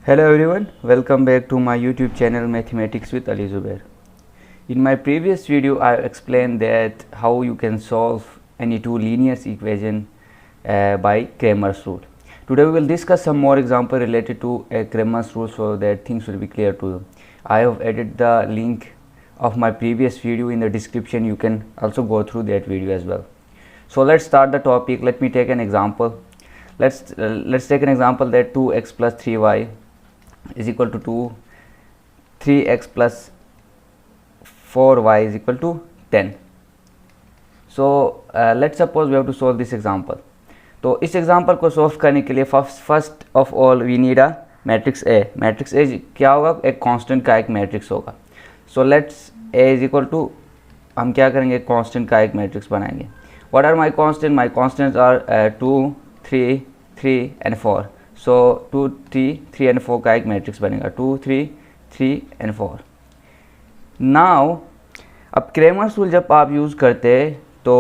Hello everyone, welcome back to my YouTube channel Mathematics with Aly Zubair. In my previous video I explained that how you can solve any two linear equation by Cramer's rule. Today we will discuss some more example related to Cramer's rule so that things will be clear to you. I have added the link of my previous video in the description. You can also go through that video as well. So let's start the topic. Let me take an example. Let's take an example that 2x plus 3y is equal to 2, 3x plus 4y is equal to 10. So let's suppose we have to solve this example. तो इस example को solve करने के लिए first of all we need a matrix A. Matrix A क्या होगा? एक constant का एक मैट्रिक्स होगा. So let's A is equal to, हम क्या करेंगे, कांस्टेंट का एक मैट्रिक्स बनाएंगे. What are my constant? My constants are 2, 3, 3 and 4. So 2, 3, 3 and 4 का एक मैट्रिक्स बनेगा. 2, 3, 3 एंड 4. नाउ अब क्रेमर्स रूल जब आप यूज़ करते तो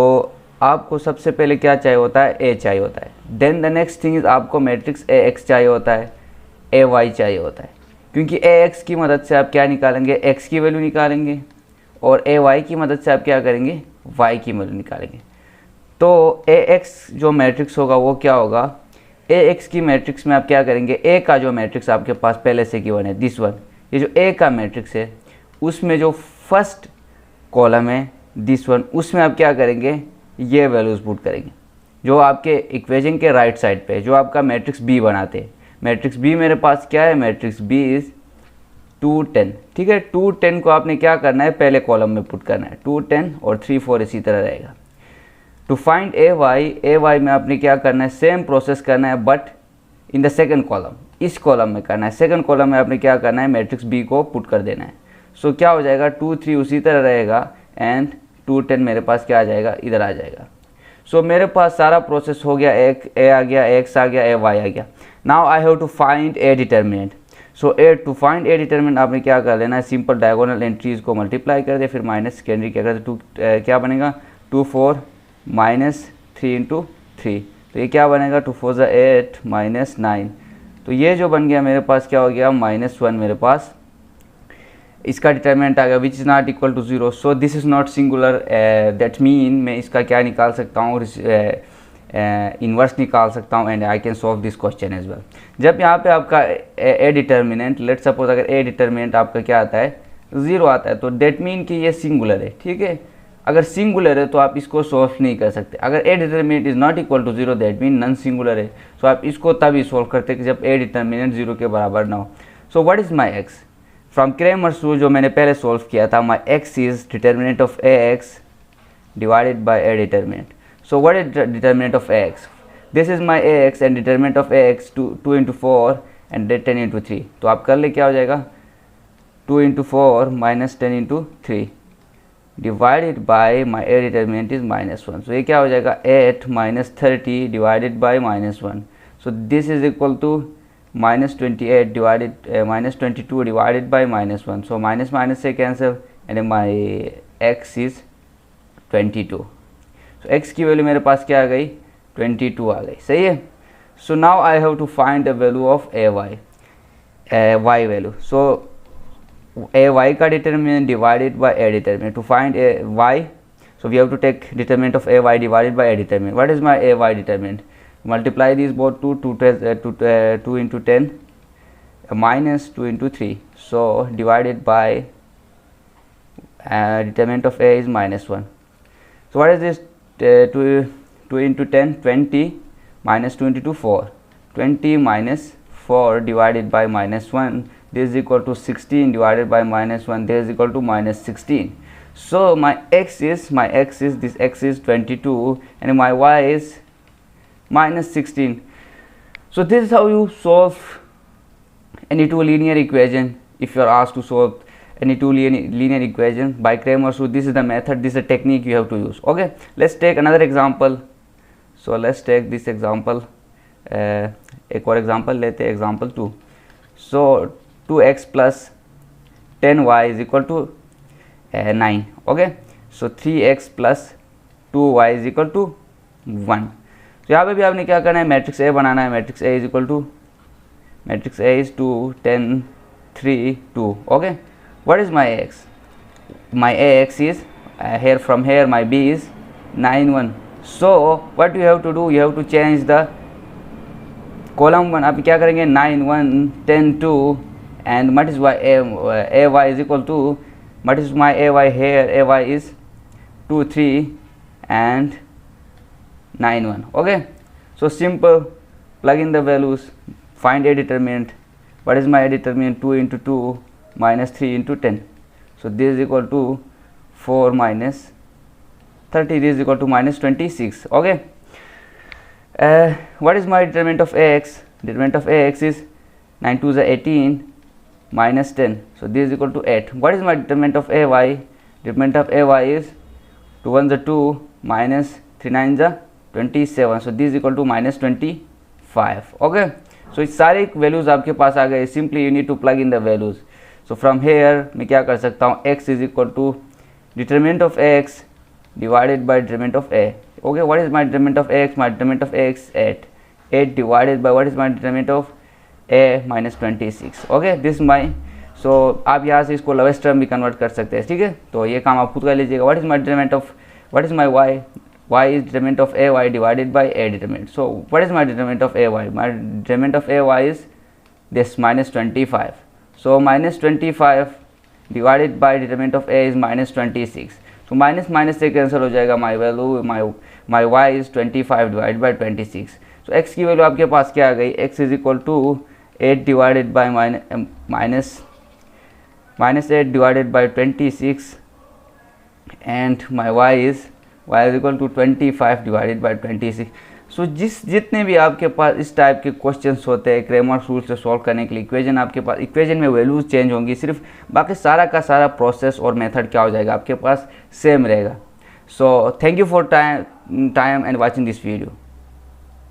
आपको सबसे पहले क्या चाहिए होता है? ए चाहिए होता है. Then the next thing is आपको मैट्रिक्स ए एक्स चाहिए होता है, ए वाई चाहिए होता है. क्योंकि ए एक्स की मदद से आप क्या निकालेंगे? एक्स की वैल्यू निकालेंगे. और ए वाई की मदद से आप क्या करेंगे? वाई की वैल्यू निकालेंगे. तो ए एक्स जो मैट्रिक्स होगा वो क्या होगा? ए एक्स की मैट्रिक्स में आप क्या करेंगे? ए का जो मैट्रिक्स आपके पास पहले से गिवन है, दिस वन, ये जो ए का मैट्रिक्स है उसमें जो फर्स्ट कॉलम है दिस वन, उसमें आप क्या करेंगे? ये वैल्यूज़ पुट करेंगे जो आपके इक्वेशन के राइट साइड पे, जो आपका मैट्रिक्स बी बनाते हैं. मैट्रिक्स बी मेरे पास क्या है? Matrix B is 2, 10. ठीक है, 2, 10 को आपने क्या करना है? पहले कॉलम में पुट करना है. 2, 10 और 3, 4 इसी तरह रहेगा. टू फाइंड ए वाई में आपने क्या करना है? सेम प्रोसेस करना है but in the second column, इस कॉलम में करना है. सेकंड कॉलम में आपने क्या करना है? मैट्रिक्स बी को पुट कर देना है. सो क्या हो जाएगा? 2, 3 उसी तरह रहेगा एंड 2, 10 मेरे पास क्या आ जाएगा? इधर आ जाएगा. सो मेरे पास सारा प्रोसेस हो गया. एक ए आ गया, एक्स आ गया, ए वाई आ गया. Now I have to find a determinant. So A to find a determinant आपने क्या कर लेना है? सिंपल डायगोनल एंट्रीज को मल्टीप्लाई कर दे, फिर माइनस सेकेंडरी क्या करते? 2 क्या बनेगा? 2, 4 माइनस 3 इंटू 3. तो ये क्या बनेगा? 2, 4 8 माइनस 9. तो ये जो बन गया मेरे पास क्या हो गया? -1 मेरे पास इसका डिटर्मिनेंट आ गया which is not equal to 0. So this is not singular. That mean मैं इसका क्या निकाल सकता हूँ? इन्वर्स निकाल सकता हूँ and I can solve this question as well. जब यहाँ पे आपका ए डिटर्मिनेंट, लेट सपोज अगर ए डिटर्मिनेंट आपका क्या आता है? 0 आता है, तो डेट मीन कि ये सिंगुलर है. ठीक है, अगर सिंगुलर है तो आप इसको सॉल्व नहीं कर सकते. अगर a determinant is not equal to 0 that mean non singular है. सो आप इसको तभी सॉल्व करते कि जब ए डिटर्मिनेंट 0 के बराबर ना हो. So what is my ex? From Cramer's rule जो मैंने पहले सॉल्व किया था, my ex is determinant of A x divided by A determinant. So what is determinant of A x? This is my A x and determinant of A x 2 into 4 and 10 into 3. तो आप कर ले क्या हो जाएगा? 2 into 4 minus 10 into 3 divided by my A determinant is -1. So ये क्या हो जाएगा? 8 minus 30 divided by -1. So this is equal to -28 divided -22 divided by -1. So minus minus से cancel and my x is 22. So x की value मेरे पास क्या आ गई? 22 आ गई. सही है. So now I have to find the value of a y value. So a y का determinant divided by a determinant. To find a y, so we have to take determinant of a y divided by a determinant. What is my a y determinant? Multiply these both 2 into 10 minus 2 into 3. So divided by determinant of a is -1. So what is this? 2 into 10 20 minus 2 into 2 4. 20 minus 4 divided by -1. This is equal to 16 divided by -1. This is equal to -16. So my x is this x is 22 and my y is -16. So this is how you solve any two linear equation. If you are asked to solve any two linear equation by Cramer's rule, this is the method, this is the technique you have to use. Okay, let's take another example. So let's take this example. एक और example लेते हैं, example 2. So 2x plus 10y is equal to 9. Okay, so 3x plus 2y is equal to 1. तो यहाँ पे भी आपने क्या करना है? मैट्रिक्स ए बनाना है. Matrix A is equal to matrix A is 2, 10, 3, 2. Okay, what is my Ax? My Ax is here, from here my B is 9, 1. So what you have to do, you have to change the column 1. आप क्या करेंगे, 9, 1, 10, 2 and what is y, ay is equal to, what is my ay here, ay is 2, 3 and 9, 1. Okay, so simple, plug in the values, find a determinant. What is my determinant? 2 into 2 minus 3 into 10. So this is equal to 4 minus 30, this is equal to minus 26. Okay, what is my determinant of Ax? Determinant of Ax is 9 2 is 18 minus 10. So this is equal to 8. What is my determinant of Ay? Determinant of Ay is 2 1 is 2 minus 3 9 is 27. So this is equal to minus 25. Okay, so इस सारे values आपके पास आ गए. Simply you need to plug in the values. So from here मैं क्या कर सकता हूँ, x is equal to determinant of x divided by determinant of a. Okay, what is my determinant of x? My determinant of x 8. 8 divided by what is my determinant of a minus 26. Okay, this my, so आप यहाँ से इसको lowest term भी convert कर सकते हैं. ठीक है, तो ये काम आप खुद कर लीजिएगा. what is my determinant of, what is my y? y is determinant of a y divided by a determinant. So what is my determinant of a y? My determinant of a y is this minus 25. So minus 25 divided by determinant of a is minus 26. तो minus minus से cancel हो जाएगा. My value my y is 25 divide by 26. So x की value आपके पास क्या आ गई, x is equal to 8 divided by minus 8 divided by 26 and my y is equal to 25 divided by 26. So जितने भी आपके पास इस टाइप के क्वेश्चंस होते हैं क्रेमर रूल से सॉल्व करने के लिए, इक्वेजन आपके पास, इक्वेजन में वैल्यूज चेंज होंगी सिर्फ, बाकी सारा का सारा प्रोसेस और मेथड क्या हो जाएगा आपके पास सेम रहेगा. So thank you for time and watching this video.